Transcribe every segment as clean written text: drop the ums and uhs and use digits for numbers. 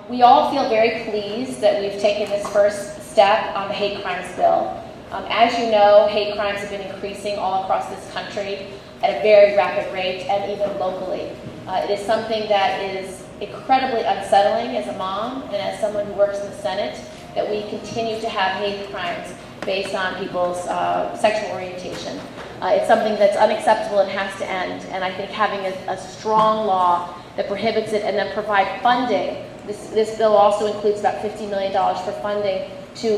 We all feel very pleased that we've taken this first step on the hate crimes bill. As you know, hate crimes have been increasing all across this country at a very rapid rate and even locally. It is something that is incredibly unsettling as a mom and as someone who works in the Senate, that we continue to have hate crimes based on people's sexual orientation. It's something that's unacceptable and has to end, and I think having a strong law that prohibits it and then provide funding. This bill also includes about $50 million for funding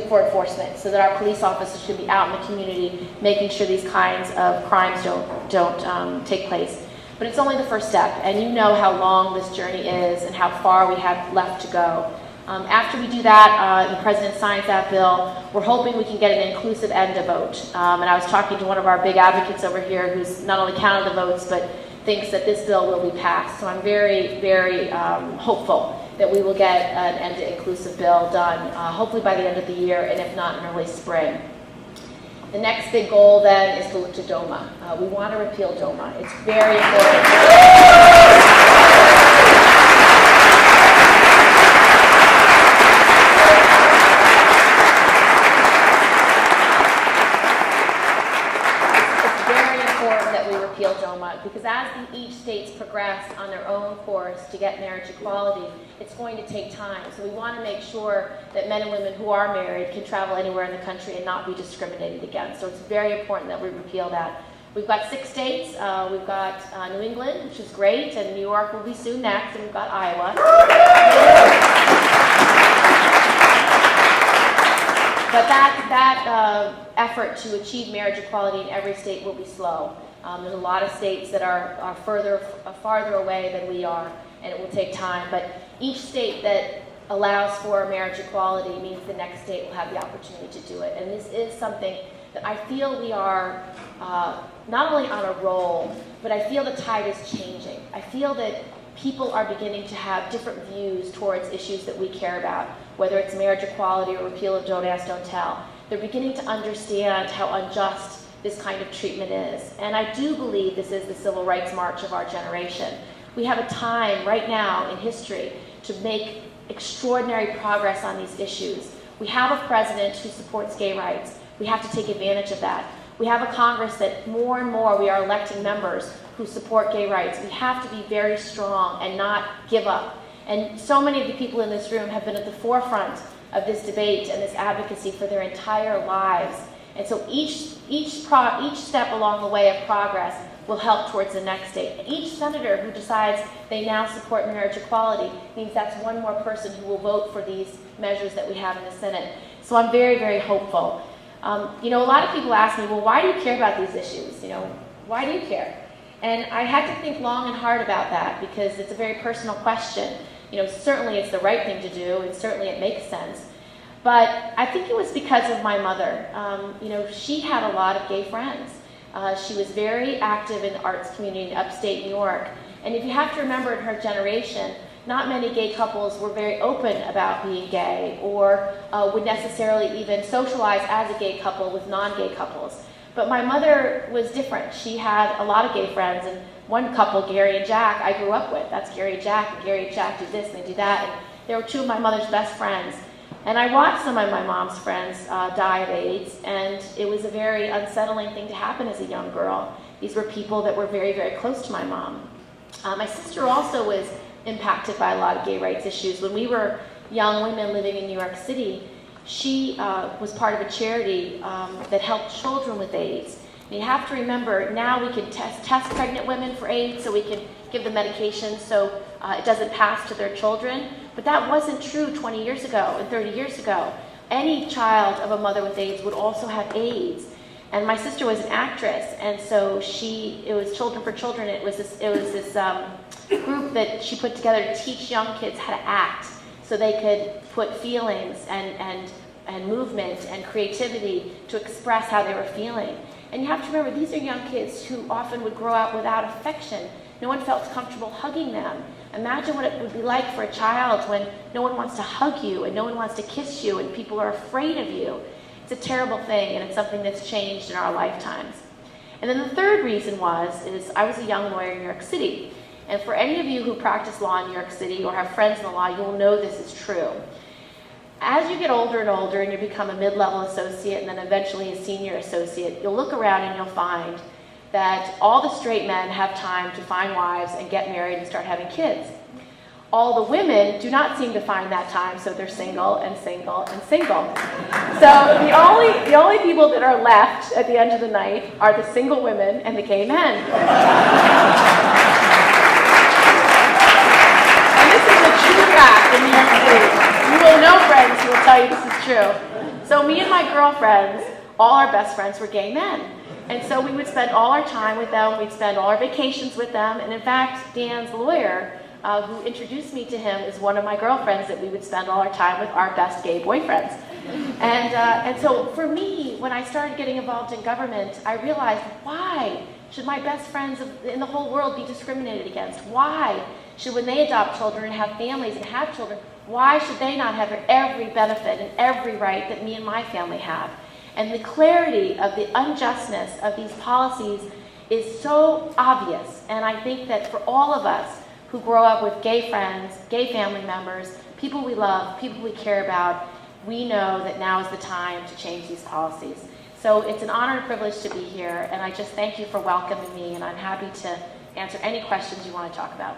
for enforcement, so that our police officers should be out in the community making sure these kinds of crimes don't take place. But it's only the first step, and you know how long this journey is and how far we have left to go. After we do that, the President signs that bill, we're hoping we can get an inclusive end to vote. And I was talking to one of our big advocates over here who's not only counted the votes, but thinks that this bill will be passed. So I'm very, very hopeful that we will get an end to inclusive bill done, hopefully by the end of the year, and if not, in early spring. The next big goal then is to look to DOMA. We want to repeal DOMA. It's very important. Because as each states progress on their own course to get marriage equality, it's going to take time. So we want to make sure that men and women who are married can travel anywhere in the country and not be discriminated against. So it's very important that we repeal that. We've got 6 states. We've got New England, which is great, and New York will be soon next, and we've got Iowa. But that effort to achieve marriage equality in every state will be slow. There's a lot of states that are farther away than we are, and it will take time. But each state that allows for marriage equality means the next state will have the opportunity to do it. And this is something that I feel we are not only on a roll, but I feel the tide is changing. I feel that people are beginning to have different views towards issues that we care about, whether it's marriage equality or repeal of Don't Ask, Don't Tell. They're beginning to understand how unjust this kind of treatment is. And I do believe this is the civil rights march of our generation. We have a time right now in history to make extraordinary progress on these issues. We have a president who supports gay rights. We have to take advantage of that. We have a Congress that more and more we are electing members who support gay rights. We have to be very strong and not give up. And so many of the people in this room have been at the forefront of this debate and this advocacy for their entire lives. And so each step along the way of progress will help towards the next state. Each senator who decides they now support marriage equality means that's one more person who will vote for these measures that we have in the Senate. So I'm very, very hopeful. A lot of people ask me, well, why do you care about these issues? Why do you care? And I had to think long and hard about that, because it's a very personal question. Certainly it's the right thing to do, and certainly it makes sense. But I think it was because of my mother. She had a lot of gay friends. She was very active in the arts community in upstate New York. And if you have to remember, in her generation, not many gay couples were very open about being gay, or would necessarily even socialize as a gay couple with non-gay couples. But my mother was different. She had a lot of gay friends, and one couple, Gary and Jack, I grew up with. That's Gary and Jack, and Gary and Jack do this and they do that. And they were 2 of my mother's best friends. And I watched some of my mom's friends die of AIDS, and it was a very unsettling thing to happen as a young girl. These were people that were very, very close to my mom. My sister also was impacted by a lot of gay rights issues. When we were young women living in New York City, she was part of a charity that helped children with AIDS. And you have to remember, now we can test pregnant women for AIDS, so we can give them medication so it doesn't pass to their children. But that wasn't true 20 years ago and 30 years ago. Any child of a mother with AIDS would also have AIDS. And my sister was an actress, and so it was Children for Children. It was this group that she put together to teach young kids how to act, so they could put feelings and movement and creativity to express how they were feeling. And you have to remember, these are young kids who often would grow up without affection. No one felt comfortable hugging them. Imagine what it would be like for a child when no one wants to hug you and no one wants to kiss you and people are afraid of you. It's a terrible thing, and it's something that's changed in our lifetimes. And then the third reason is I was a young lawyer in New York City. And for any of you who practice law in New York City or have friends in the law, you'll know this is true. As you get older and older and you become a mid-level associate and then eventually a senior associate, you'll look around and you'll find that all the straight men have time to find wives and get married and start having kids. All the women do not seem to find that time, so they're single and single and single. So the only people that are left at the end of the night are the single women and the gay men. And this is a true fact in New York City. You will know friends who will tell you this is true. So me and my girlfriends, all our best friends were gay men. And so we would spend all our time with them, we'd spend all our vacations with them, and in fact, Dan's lawyer, who introduced me to him, is one of my girlfriends that we would spend all our time with our best gay boyfriends. And so for me, when I started getting involved in government, I realized, why should my best friends in the whole world be discriminated against? Why should, when they adopt children and have families and have children, why should they not have every benefit and every right that me and my family have? And the clarity of the unjustness of these policies is so obvious. And I think that for all of us who grow up with gay friends, gay family members, people we love, people we care about, we know that now is the time to change these policies. So it's an honor and privilege to be here, and I just thank you for welcoming me, and I'm happy to answer any questions you want to talk about.